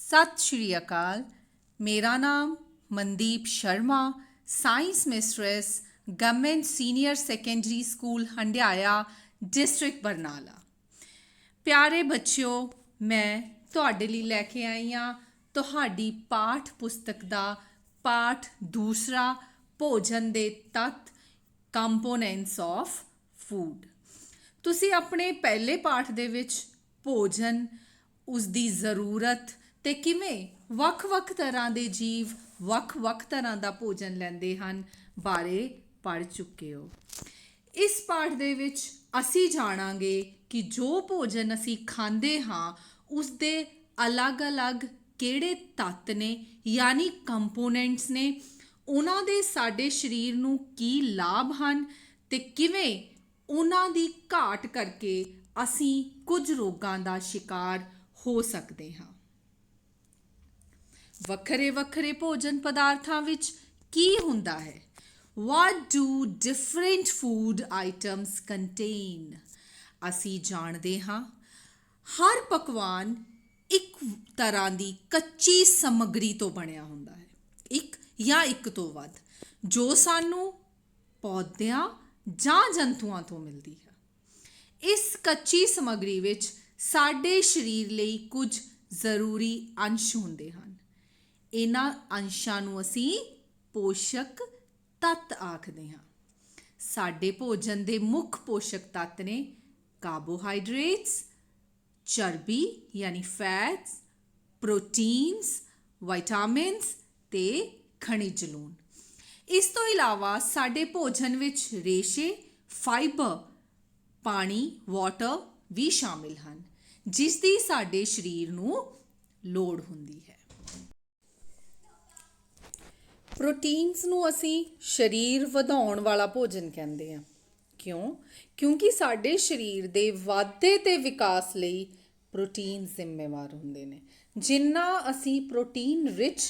ਸਤਿ ਸ਼੍ਰੀ ਅਕਾਲ। ਮੇਰਾ ਨਾਮ Mandeep Sharma, science mistress, government senior secondary school Handiaya, district Barnala. ਪਿਆਰੇ ਬੱਚਿਓ, ਮੈਂ ਤੁਹਾਡੇ ਲਈ ਲੈ ਕੇ ਆਈ ਹਾਂ ਤੁਹਾਡੀ ਪਾਠ ਪੁਸਤਕ ਦਾ ਪਾਠ ਦੂਸਰਾ, ਭੋਜਨ ਦੇ ਤੱਤ, ਕੰਪੋਨੈਂਟਸ ਆਫ ਫੂਡ। ਤੁਸੀਂ ਆਪਣੇ ਪਹਿਲੇ ਪਾਠ ਦੇ ਵਿੱਚ ਭੋਜਨ, ਉਸ ਦੀ ਜ਼ਰੂਰਤ ਅਤੇ ਕਿਵੇਂ ਵੱਖ-ਵੱਖ ਤਰ੍ਹਾਂ ਦੇ ਜੀਵ ਵੱਖ-ਵੱਖ ਤਰ੍ਹਾਂ ਦਾ ਭੋਜਨ ਲੈਂਦੇ ਹਨ ਬਾਰੇ ਪੜ੍ਹ ਚੁੱਕੇ ਹੋ। ਇਸ ਪਾਠ ਦੇ ਵਿੱਚ ਅਸੀਂ ਜਾਣਾਂਗੇ ਕਿ ਜੋ ਭੋਜਨ ਅਸੀਂ ਖਾਂਦੇ ਹਾਂ ਉਸ ਦੇ ਅਲੱਗ-ਅਲੱਗ ਕਿਹੜੇ ਤੱਤ ਨੇ, ਯਾਨੀ ਕੰਪੋਨੈਂਟਸ ਨੇ, ਉਹਨਾਂ ਦੇ ਸਾਡੇ ਸਰੀਰ ਨੂੰ ਕੀ ਲਾਭ ਹਨ ਅਤੇ ਕਿਵੇਂ ਉਹਨਾਂ ਦੀ ਘਾਟ ਕਰਕੇ ਅਸੀਂ ਕੁਝ ਰੋਗਾਂ ਦਾ ਸ਼ਿਕਾਰ ਹੋ ਸਕਦੇ ਹਾਂ। ਵੱਖਰੇ ਵੱਖਰੇ ਭੋਜਨ ਪਦਾਰਥਾਂ ਵਿੱਚ ਕੀ ਹੁੰਦਾ ਹੈ? What do different food items contain? ਅਸੀਂ ਜਾਣਦੇ ਹਾਂ ਹਰ ਪਕਵਾਨ ਇੱਕ ਤਰ੍ਹਾਂ ਦੀ ਕੱਚੀ ਸਮੱਗਰੀ ਤੋਂ ਬਣਿਆ ਹੁੰਦਾ ਹੈ, ਇੱਕ ਜਾਂ ਇੱਕ ਤੋਂ ਵੱਧ, ਜੋ ਸਾਨੂੰ ਪੌਦਿਆਂ ਜਾਂ ਜੰਤੂਆਂ ਤੋਂ ਮਿਲਦੀ ਹੈ। ਇਸ ਕੱਚੀ ਸਮੱਗਰੀ ਵਿੱਚ ਸਾਡੇ ਸਰੀਰ ਲਈ ਕੁਝ ਜ਼ਰੂਰੀ ਅੰਸ਼ ਹੁੰਦੇ ਹਨ। ਇਹਨਾਂ ਅੰਸ਼ਾਂ ਨੂੰ ਅਸੀਂ ਪੋਸ਼ਕ ਤੱਤ ਆਖਦੇ ਹਾਂ। ਸਾਡੇ ਭੋਜਨ ਦੇ ਮੁੱਖ ਪੋਸ਼ਕ ਤੱਤ ਨੇ ਕਾਰਬੋਹਾਈਡਰੇਟਸ, ਚਰਬੀ ਯਾਨੀ ਫੈਟਸ, ਪ੍ਰੋਟੀਨਸ, ਵਿਟਾਮਿਨਸ ਅਤੇ ਖਣਿਜ ਲੂਣ। ਇਸ ਤੋਂ ਇਲਾਵਾ ਸਾਡੇ ਭੋਜਨ ਵਿੱਚ ਰੇਸ਼ੇ, ਫਾਈਬਰ, ਪਾਣੀ, ਵਾਟਰ ਵੀ ਸ਼ਾਮਿਲ ਹਨ, ਜਿਸ ਦੀ ਸਾਡੇ ਸਰੀਰ ਨੂੰ ਲੋੜ ਹੁੰਦੀ ਹੈ। ਪ੍ਰੋਟੀਨਸ ਨੂੰ ਅਸੀਂ ਸਰੀਰ ਵਧਾਉਣ ਵਾਲਾ ਭੋਜਨ ਕਹਿੰਦੇ ਹਾਂ। ਕਿਉਂਕਿ ਸਾਡੇ ਸਰੀਰ ਦੇ ਵਾਧੇ ਅਤੇ ਵਿਕਾਸ ਲਈ ਪ੍ਰੋਟੀਨ ਜ਼ਿੰਮੇਵਾਰ ਹੁੰਦੇ ਨੇ। ਜਿੰਨਾ ਅਸੀਂ ਪ੍ਰੋਟੀਨ ਰਿਚ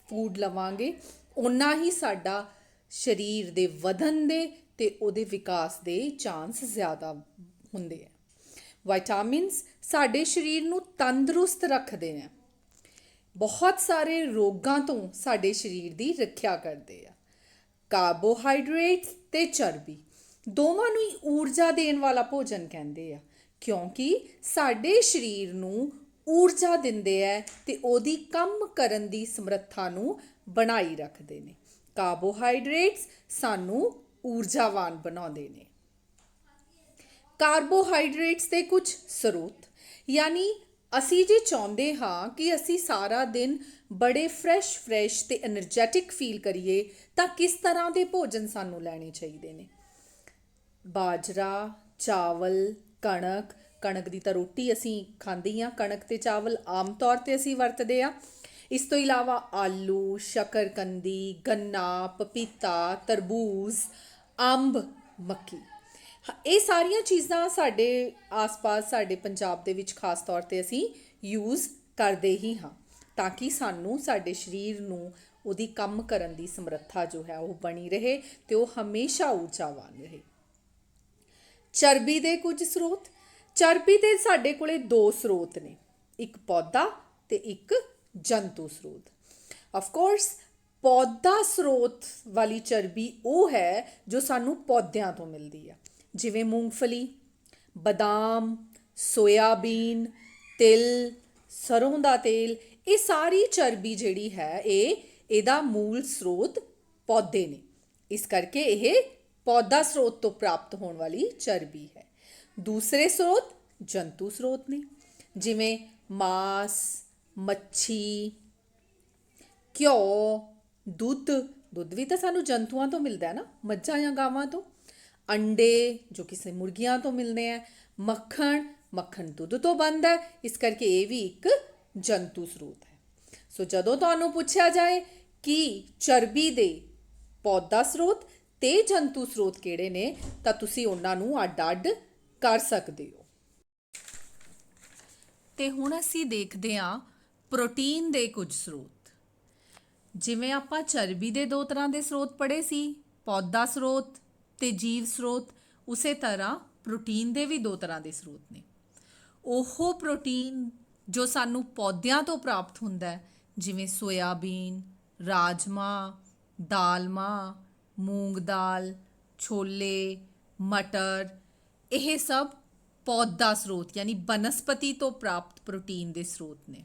ਫੂਡ ਲਵਾਂਗੇ ਓਨਾ ਹੀ ਸਾਡਾ ਸਰੀਰ ਦੇ ਵਧਣ ਦੇ ਅਤੇ ਉਹਦੇ ਵਿਕਾਸ ਦੇ ਚਾਂਸ ਜ਼ਿਆਦਾ ਹੁੰਦੇ ਹੈ। ਵਿਟਾਮਿਨਸ ਸਾਡੇ ਸਰੀਰ ਨੂੰ ਤੰਦਰੁਸਤ ਰੱਖਦੇ ਨੇ, ਬਹੁਤ ਸਾਰੇ ਰੋਗਾਂ ਤੋਂ ਸਾਡੇ ਸਰੀਰ ਦੀ ਰੱਖਿਆ ਕਰਦੇ ਆ। ਕਾਰਬੋਹਾਈਡਰੇਟਸ ਅਤੇ ਚਰਬੀ ਦੋਵਾਂ ਨੂੰ ਹੀ ਊਰਜਾ ਦੇਣ ਵਾਲਾ ਭੋਜਨ ਕਹਿੰਦੇ ਆ, ਕਿਉਂਕਿ ਸਾਡੇ ਸਰੀਰ ਨੂੰ ਊਰਜਾ ਦਿੰਦੇ ਹੈ ਅਤੇ ਉਹਦੀ ਕੰਮ ਕਰਨ ਦੀ ਸਮਰੱਥਾ ਨੂੰ ਬਣਾਈ ਰੱਖਦੇ ਨੇ। ਕਾਰਬੋਹਾਈਡਰੇਟਸ ਸਾਨੂੰ ਊਰਜਾਵਾਨ ਬਣਾਉਂਦੇ ਨੇ। ਕਾਰਬੋਹਾਈਡਰੇਟਸ ਦੇ ਕੁਝ ਸਰੋਤ, ਯਾਨੀ ਅਸੀਂ ਜੇ ਚਾਹੁੰਦੇ ਹਾਂ ਕਿ ਅਸੀਂ ਸਾਰਾ ਦਿਨ ਬੜੇ ਫਰੈਸ਼ ਅਤੇ ਐਨਰਜੈਟਿਕ ਫੀਲ ਕਰੀਏ ਤਾਂ ਕਿਸ ਤਰ੍ਹਾਂ ਦੇ ਭੋਜਨ ਸਾਨੂੰ ਲੈਣੇ ਚਾਹੀਦੇ ਨੇ? ਬਾਜਰਾ, ਚਾਵਲ, ਕਣਕ ਦੀ ਤਾਂ ਰੋਟੀ ਅਸੀਂ ਖਾਂਦੇ ਹੀ ਹਾਂ, ਕਣਕ ਅਤੇ ਚਾਵਲ ਆਮ ਤੌਰ 'ਤੇ ਅਸੀਂ ਵਰਤਦੇ ਹਾਂ। ਇਸ ਤੋਂ ਇਲਾਵਾ ਆਲੂ, ਸ਼ੱਕਰਕੰਦੀ, ਗੰਨਾ, ਪਪੀਤਾ, ਤਰਬੂਜ਼, ਅੰਬ, ਮੱਕੀ, ਇਹ ਸਾਰੀਆਂ ਚੀਜ਼ਾਂ ਸਾਡੇ ਆਸ-ਪਾਸ ਸਾਡੇ ਪੰਜਾਬ ਦੇ ਵਿੱਚ ਖਾਸ ਤੌਰ 'ਤੇ ਅਸੀਂ ਯੂਜ਼ ਕਰਦੇ ਹੀ ਹਾਂ, ਤਾਂ ਕਿ ਸਾਨੂੰ ਸਾਡੇ ਸਰੀਰ ਨੂੰ ਉਹਦੀ ਕੰਮ ਕਰਨ ਦੀ ਸਮਰੱਥਾ ਜੋ ਹੈ ਉਹ ਬਣੀ ਰਹੇ ਅਤੇ ਉਹ ਹਮੇਸ਼ਾ ਊਰਜਾਵਾਨ ਰਹੇ। ਚਰਬੀ ਦੇ ਕੁਝ ਸਰੋਤ। ਚਰਬੀ ਦੇ ਸਾਡੇ ਕੋਲ ਦੋ ਸਰੋਤ ਨੇ, ਇੱਕ ਪੌਦਾ ਅਤੇ ਇੱਕ ਜੰਤੂ ਸਰੋਤ। ਅਫਕੋਰਸ ਪੌਦਾ ਸਰੋਤ ਵਾਲੀ ਚਰਬੀ ਉਹ ਹੈ ਜੋ ਸਾਨੂੰ ਪੌਦਿਆਂ ਤੋਂ ਮਿਲਦੀ ਆ, ਜਿਵੇਂ ਮੂੰਗਫਲੀ, ਬਦਾਮ, ਸੋਇਆਬੀਨ, ਤਿਲ, ਸਰੋਂ ਦਾ ਤੇਲ। ਇਹ ਸਾਰੀ ਚਰਬੀ ਜਿਹੜੀ ਹੈ ਇਹਦਾ ਮੂਲ ਸਰੋਤ ਪੌਦੇ ਨੇ, ਇਸ ਕਰਕੇ ਇਹ ਪੌਦਾ ਸਰੋਤ ਤੋਂ ਪ੍ਰਾਪਤ ਹੋਣ ਵਾਲੀ ਚਰਬੀ ਹੈ। ਦੂਸਰੇ ਸਰੋਤ ਜੰਤੂ ਸਰੋਤ ਨੇ, ਜਿਵੇਂ ਮਾਸ, ਮੱਛੀ, ਘਿਓ, ਦੁੱਧ ਵੀ ਤਾਂ ਸਾਨੂੰ ਜੰਤੂਆਂ ਤੋਂ ਮਿਲਦਾ ਹੈ ਨਾ, ਮੱਝਾਂ ਜਾਂ ਗਾਵਾਂ ਤੋਂ। ਅੰਡੇ ਜੋ ਕਿਸੇ ਮੁਰਗੀਆਂ ਤੋਂ ਮਿਲਦੇ ਹੈ। ਮੱਖਣ ਦੁੱਧ ਤੋਂ ਬਣਦਾ ਹੈ, ਇਸ ਕਰਕੇ ਇਹ ਵੀ ਇੱਕ ਜੰਤੂ ਸਰੋਤ ਹੈ। ਸੋ ਜਦੋਂ ਤੁਹਾਨੂੰ ਪੁੱਛਿਆ ਜਾਏ ਕਿ ਚਰਬੀ ਦੇ ਪੌਦਾ ਸਰੋਤ ਅਤੇ ਜੰਤੂ ਸਰੋਤ ਕਿਹੜੇ ਨੇ ਤਾਂ ਤੁਸੀਂ ਉਹਨਾਂ ਨੂੰ ਅੱਡ-ਅੱਡ ਕਰ ਸਕਦੇ ਹੋ। ਅਤੇ ਹੁਣ ਅਸੀਂ ਦੇਖਦੇ ਹਾਂ ਪ੍ਰੋਟੀਨ ਦੇ ਕੁਝ ਸਰੋਤ। ਜਿਵੇਂ ਆਪਾਂ ਚਰਬੀ ਦੇ ਦੋ ਤਰ੍ਹਾਂ ਦੇ ਸਰੋਤ ਪੜ੍ਹੇ ਸੀ, ਪੌਦਾ ਸਰੋਤ ਅਤੇ ਜੀਵ ਸਰੋਤ, ਉਸੇ ਤਰ੍ਹਾਂ ਪ੍ਰੋਟੀਨ ਦੇ ਵੀ ਦੋ ਤਰ੍ਹਾਂ ਦੇ ਸਰੋਤ ਨੇ। ਉਹ ਪ੍ਰੋਟੀਨ ਜੋ ਸਾਨੂੰ ਪੌਦਿਆਂ ਤੋਂ ਪ੍ਰਾਪਤ ਹੁੰਦਾ ਹੈ, ਜਿਵੇਂ ਸੋਇਆਬੀਨ, ਰਾਜਮਾ, ਦਾਲਮਾ, ਮੂੰਗ ਦਾਲ, ਛੋਲੇ, ਮਟਰ, ਇਹ ਸਭ ਪੌਦਾ ਸਰੋਤ ਯਾਨੀ ਬਨਸਪਤੀ ਤੋਂ ਪ੍ਰਾਪਤ ਪ੍ਰੋਟੀਨ ਦੇ ਸਰੋਤ ਨੇ।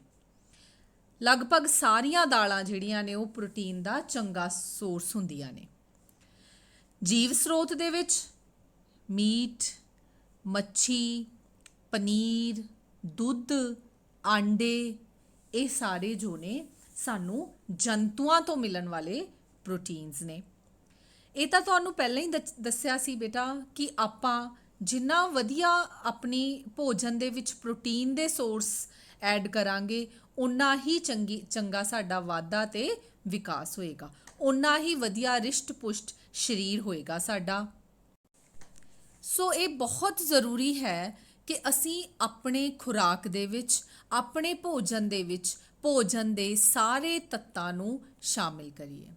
ਲਗਭਗ ਸਾਰੀਆਂ ਦਾਲਾਂ ਜਿਹੜੀਆਂ ਨੇ ਉਹ ਪ੍ਰੋਟੀਨ ਦਾ ਚੰਗਾ ਸੋਰਸ ਹੁੰਦੀਆਂ ਨੇ। ਜੀਵ ਸਰੋਤ ਦੇ ਵਿੱਚ ਮੀਟ, ਮੱਛੀ, ਪਨੀਰ, ਦੁੱਧ, ਆਂਡੇ, ਇਹ ਸਾਰੇ ਜੋ ਨੇ ਸਾਨੂੰ ਜੰਤੂਆਂ ਤੋਂ ਮਿਲਣ ਵਾਲੇ ਪ੍ਰੋਟੀਨਸ ਨੇ। ਇਹ ਤਾਂ ਤੁਹਾਨੂੰ ਪਹਿਲਾਂ ਹੀ ਦੱਸਿਆ ਸੀ ਬੇਟਾ ਕਿ ਆਪਾਂ ਜਿੰਨਾ ਵਧੀਆ ਆਪਣੀ ਭੋਜਨ ਦੇ ਵਿੱਚ ਪ੍ਰੋਟੀਨ ਦੇ ਸੋਰਸ ਐਡ ਕਰਾਂਗੇ, ਉਨਾ ਹੀ ਚੰਗਾ ਸਾਡਾ ਵਾਧਾ ਤੇ ਵਿਕਾਸ ਹੋਏਗਾ, ਉਨਾ ਹੀ ਵਧੀਆ ਰਿਸ਼ਟ ਪੁਸ਼ਟ ਸਰੀਰ ਹੋਏਗਾ ਸਾਡਾ। ਸੋ ਇਹ ਬਹੁਤ ਜ਼ਰੂਰੀ ਹੈ ਕਿ ਅਸੀਂ ਆਪਣੇ ਖੁਰਾਕ ਦੇ ਵਿੱਚ, ਆਪਣੇ ਭੋਜਨ ਦੇ ਵਿੱਚ ਭੋਜਨ ਦੇ ਸਾਰੇ ਤੱਤਾਂ ਨੂੰ ਸ਼ਾਮਿਲ ਕਰੀਏ।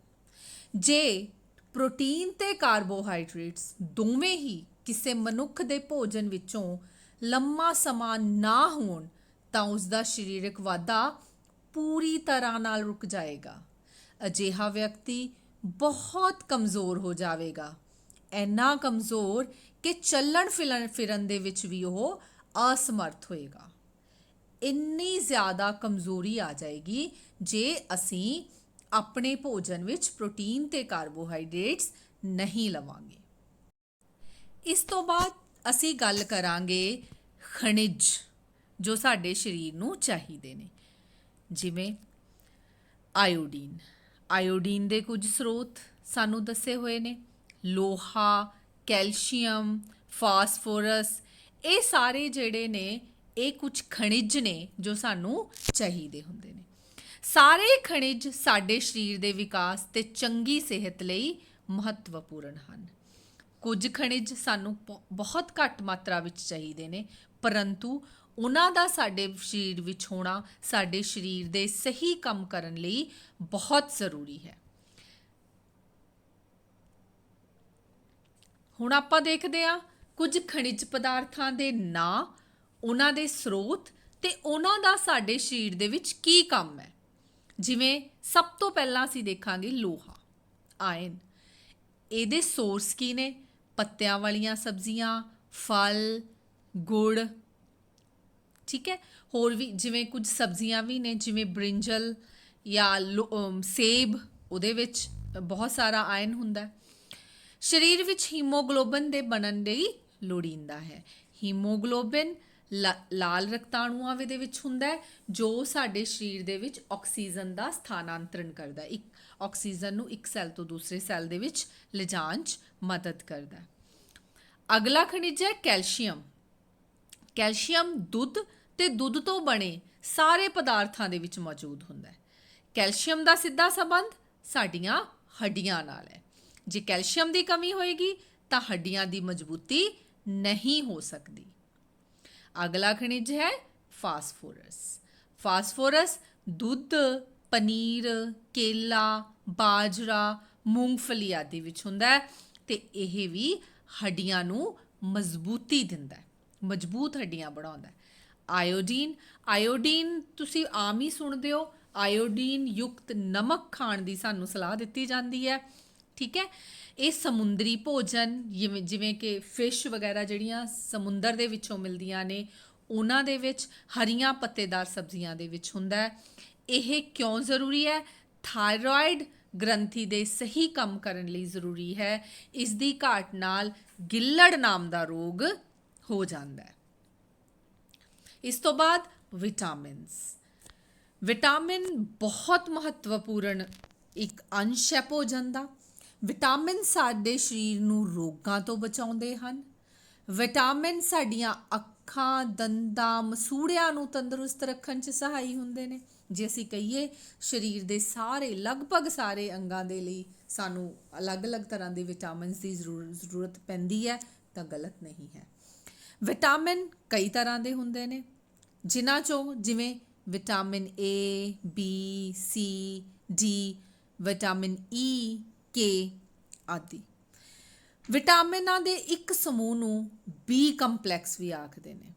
ਜੇ ਪ੍ਰੋਟੀਨ ਤੇ ਕਾਰਬੋਹਾਈਡਰੇਟਸ ਦੋਵੇਂ ਹੀ ਕਿਸੇ ਮਨੁੱਖ ਦੇ ਭੋਜਨ ਵਿੱਚੋਂ ਲੰਮਾ ਸਮਾਂ ਨਾ ਹੋਣ ਤਾਂ ਉਸ ਦਾ ਸਰੀਰਕ ਵਾਧਾ ਪੂਰੀ ਤਰ੍ਹਾਂ ਨਾਲ ਰੁਕ ਜਾਏਗਾ। ਅਜਿਹਾ ਵਿਅਕਤੀ ਬਹੁਤ ਕਮਜ਼ੋਰ ਹੋ ਜਾਵੇਗਾ, ਇੰਨਾ ਕਮਜ਼ੋਰ ਕਿ ਚੱਲਣ ਫਿਰਨ ਦੇ ਵਿੱਚ ਵੀ ਉਹ ਅਸਮਰਥ ਹੋਏਗਾ। ਇੰਨੀ ਜ਼ਿਆਦਾ ਕਮਜ਼ੋਰੀ ਆ ਜਾਏਗੀ ਜੇ ਅਸੀਂ ਆਪਣੇ ਭੋਜਨ ਵਿੱਚ ਪ੍ਰੋਟੀਨ ਤੇ ਕਾਰਬੋਹਾਈਡਰੇਟਸ ਨਹੀਂ ਲਵਾਂਗੇ। ਇਸ ਤੋਂ ਬਾਅਦ ਅਸੀਂ ਗੱਲ ਕਰਾਂਗੇ ਖਣਿਜ ਜੋ ਸਾਡੇ ਸਰੀਰ ਨੂੰ ਚਾਹੀਦੇ ਨੇ, ਜਿਵੇਂ ਆਇਓਡੀਨ। ਆਇਓਡੀਨ ਦੇ ਕੁਝ ਸਰੋਤ ਸਾਨੂੰ ਦੱਸੇ ਹੋਏ ਨੇ, ਲੋਹਾ, ਕੈਲਸ਼ੀਅਮ, ਫਾਸਫੋਰਸ, ਇਹ ਸਾਰੇ ਜਿਹੜੇ ਨੇ ਇਹ ਕੁਝ ਖਣਿਜ ਨੇ ਜੋ ਸਾਨੂੰ ਚਾਹੀਦੇ ਹੁੰਦੇ ਨੇ। ਸਾਰੇ ਖਣਿਜ ਸਾਡੇ ਸਰੀਰ ਦੇ ਵਿਕਾਸ ਤੇ ਚੰਗੀ ਸਿਹਤ ਲਈ ਮਹੱਤਵਪੂਰਨ ਹਨ। ਕੁਝ ਖਣਿਜ ਸਾਨੂੰ ਬਹੁਤ ਘੱਟ ਮਾਤਰਾ ਵਿੱਚ ਚਾਹੀਦੇ ਨੇ, ਪਰੰਤੂ ਉਹਨਾਂ ਦਾ ਸਾਡੇ ਸਰੀਰ ਵਿੱਚ ਹੋਣਾ ਸਾਡੇ ਸਰੀਰ ਦੇ ਸਹੀ ਕੰਮ ਕਰਨ ਲਈ ਬਹੁਤ ਜ਼ਰੂਰੀ ਹੈ। ਹੁਣ ਆਪਾਂ ਦੇਖਦੇ ਹਾਂ ਕੁਝ ਖਣਿਜ ਪਦਾਰਥਾਂ ਦੇ ਨਾਂ, ਉਹਨਾਂ ਦੇ ਸਰੋਤ ਤੇ ਉਹਨਾਂ ਦਾ ਸਾਡੇ ਸਰੀਰ ਦੇ ਵਿੱਚ ਕੀ ਕੰਮ ਹੈ। ਜਿਵੇਂ ਸਭ ਤੋਂ ਪਹਿਲਾਂ ਅਸੀਂ ਦੇਖਾਂਗੇ ਲੋਹਾ, ਆਇਰਨ। ਇਹਦੇ ਸੋਰਸ ਕੀ ਨੇ? ਪੱਤਿਆਂ ਵਾਲੀਆਂ ਸਬਜ਼ੀਆਂ, ਫਲ, ਗੁੜ, ਠੀਕ ਹੈ। ਹੋਰ ਵੀ ਜਿਵੇਂ ਕੁਝ ਸਬਜ਼ੀਆਂ ਵੀ ਨੇ, ਜਿਵੇਂ ਬ੍ਰਿੰਜਲ ਜਾਂ ਸੇਬ, ਉਹਦੇ ਵਿੱਚ ਬਹੁਤ ਸਾਰਾ ਆਇਰਨ ਹੁੰਦਾ। ਸਰੀਰ ਵਿੱਚ ਹੀਮੋਗਲੋਬਿਨ ਦੇ ਬਣਨ ਲਈ ਲੋੜੀਂਦਾ ਹੈ। ਹੀਮੋਗਲੋਬਿਨ ਲਾਲ ਰਕਤਾਣੂਆਂ ਦੇ ਵਿੱਚ ਹੁੰਦਾ ਹੈ ਜੋ ਸਾਡੇ ਸਰੀਰ ਦੇ ਵਿੱਚ ਆਕਸੀਜਨ ਦਾ ਸਥਾਨਾਂਤਰਨ ਕਰਦਾ ਹੈ, ਆਕਸੀਜਨ ਨੂੰ ਇੱਕ ਸੈੱਲ ਤੋਂ ਦੂਸਰੇ ਸੈੱਲ ਦੇ ਵਿੱਚ ਲਿਜਾਣ 'ਚ ਮਦਦ ਕਰਦਾ ਹੈ। ਅਗਲਾ ਖਣਿਜ ਹੈ ਕੈਲਸ਼ੀਅਮ। ਕੈਲਸ਼ੀਅਮ ਦੁੱਧ ਤੇ ਦੁੱਧ ਤੋਂ ਬਣੇ ਸਾਰੇ ਪਦਾਰਥਾਂ ਦੇ ਵਿੱਚ ਮੌਜੂਦ ਹੁੰਦਾ ਹੈ। ਕੈਲਸ਼ੀਅਮ ਦਾ ਸਿੱਧਾ ਸੰਬੰਧ ਸਾਡੀਆਂ ਹੱਡੀਆਂ ਨਾਲ ਹੈ। ਜੇ ਕੈਲਸ਼ੀਅਮ ਦੀ ਕਮੀ ਹੋਏਗੀ ਤਾਂ ਹੱਡੀਆਂ ਦੀ ਮਜ਼ਬੂਤੀ ਨਹੀਂ ਹੋ ਸਕਦੀ। ਅਗਲਾ ਖਣਿਜ ਹੈ ਫਾਸਫੋਰਸ। ਫਾਸਫੋਰਸ ਦੁੱਧ, ਪਨੀਰ, ਕੇਲਾ, ਬਾਜਰਾ, ਮੂੰਗਫਲੀ ਆਦਿ ਵਿੱਚ ਹੁੰਦਾ ਹੈ ਤੇ ਇਹ ਵੀ ਹੱਡੀਆਂ ਨੂੰ ਮਜ਼ਬੂਤੀ ਦਿੰਦਾ ਹੈ, ਮਜ਼ਬੂਤ ਹੱਡੀਆਂ ਬਣਾਉਂਦਾ ਹੈ। ਆਇਓਡੀਨ। ਆਇਓਡੀਨ ਤੁਸੀਂ ਆਮ ਹੀ ਸੁਣਦੇ ਹੋ, ਆਇਓਡੀਨ ਯੁਕਤ ਨਮਕ ਖਾਣ ਦੀ ਸਾਨੂੰ ਸਲਾਹ ਦਿੱਤੀ ਜਾਂਦੀ ਹੈ, ਠੀਕ ਹੈ। ਇਹ ਸਮੁੰਦਰੀ ਭੋਜਨ ਜਿਵੇਂ ਕਿ ਫਿਸ਼ ਵਗੈਰਾ ਜਿਹੜੀਆਂ ਸਮੁੰਦਰ ਦੇ ਵਿੱਚੋਂ ਮਿਲਦੀਆਂ ਨੇ, ਉਹਨਾਂ ਦੇ ਵਿੱਚ, ਹਰੀਆਂ ਪੱਤੇਦਾਰ ਸਬਜ਼ੀਆਂ ਦੇ ਵਿੱਚ ਹੁੰਦਾ ਹੈ। ਇਹ ਕਿਉਂ ਜ਼ਰੂਰੀ ਹੈ? ਥਾਇਰੋਇਡ ਗ੍ਰੰਥੀ ਦੇ ਸਹੀ ਕੰਮ ਕਰਨ ਲਈ ਜ਼ਰੂਰੀ ਹੈ। ਇਸ ਦੀ ਘਾਟ ਨਾਲ ਗਿੱਲੜ ਨਾਮ ਦਾ ਰੋਗ ਹੋ ਜਾਂਦਾ ਹੈ। ਇਸ ਤੋਂ ਬਾਅਦ ਵਿਟਾਮਿਨਸ। ਵਿਟਾਮਿਨ ਬਹੁਤ ਮਹੱਤਵਪੂਰਨ ਇੱਕ ਅੰਸ਼ ਹੈ ਭੋਜਨ ਦਾ। ਵਿਟਾਮਿਨ ਸਾਡੇ ਸਰੀਰ ਨੂੰ ਰੋਗਾਂ ਤੋਂ ਬਚਾਉਂਦੇ ਹਨ। ਵਿਟਾਮਿਨ ਸਾਡੀਆਂ ਅੱਖਾਂ, ਦੰਦਾਂ, ਮਸੂੜਿਆਂ ਨੂੰ ਤੰਦਰੁਸਤ ਰੱਖਣ 'ਚ ਸਹਾਈ ਹੁੰਦੇ ਨੇ। ਜੇ ਅਸੀਂ ਕਹੀਏ ਸਰੀਰ ਦੇ ਲਗਭਗ ਸਾਰੇ ਅੰਗਾਂ ਦੇ ਲਈ ਸਾਨੂੰ ਅਲੱਗ-ਅਲੱਗ ਤਰ੍ਹਾਂ ਦੇ ਵਿਟਾਮਿਨਸ ਦੀ ਜ਼ਰੂਰਤ ਪੈਂਦੀ ਹੈ ਤਾਂ ਗਲਤ ਨਹੀਂ ਹੈ। ਵਿਟਾਮਿਨ ਕਈ ਤਰ੍ਹਾਂ ਦੇ ਹੁੰਦੇ ਨੇ, ਜਿਨ੍ਹਾਂ 'ਚੋਂ ਜਿਵੇਂ vitamin A, B, C, D, vitamin E, K ਆਦਿ। ਵਿਟਾਮਿਨਾਂ ਦੇ ਇੱਕ ਸਮੂਹ ਨੂੰ ਬੀ ਕੰਪਲੈਕਸ ਵੀ ਆਖਦੇ ਨੇ।